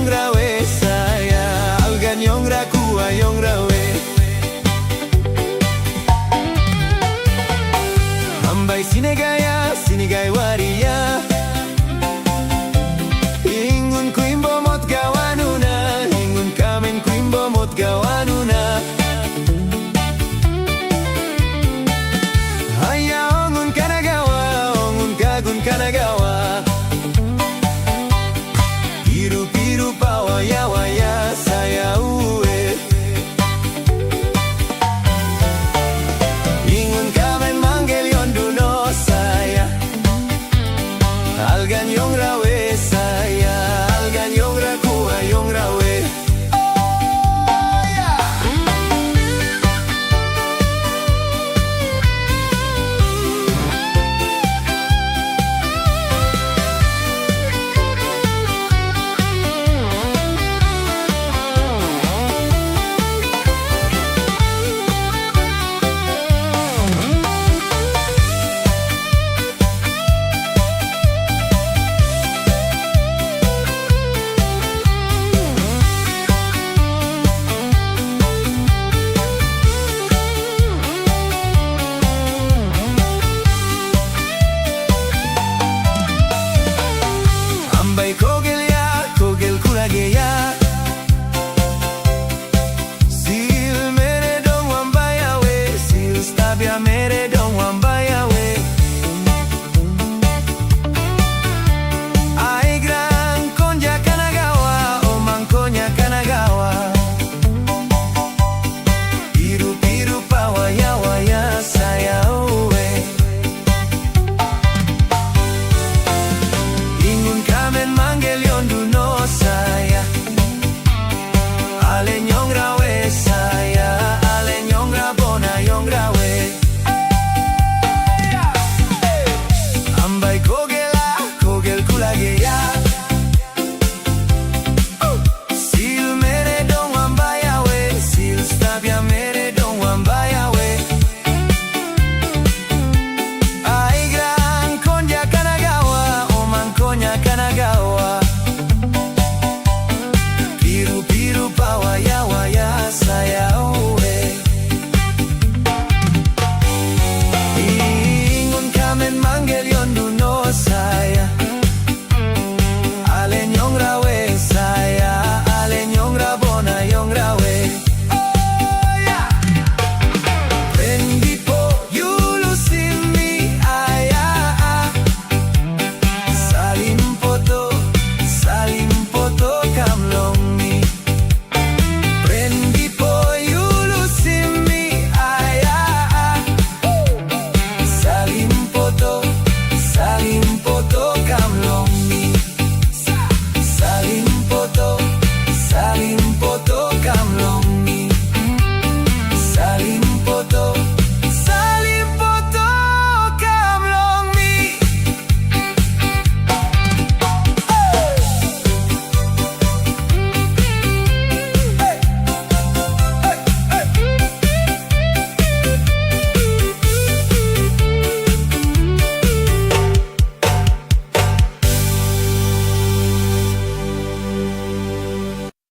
rawe saya algan yong rakua yong rawe ambai sinegaya waria ingun kuimbo mot gawanuna ingun kamen kuimbo mot gawanuna haya ongun kanagawa ongun kagun kanagawa piru pawaya waya saya uwe ingun kamen manggel yonduno saya algan yong rawe saya algan yong rakua yong rawe kogel kurage ya sil mere dong wamba ya we sil stabia mere dong wamba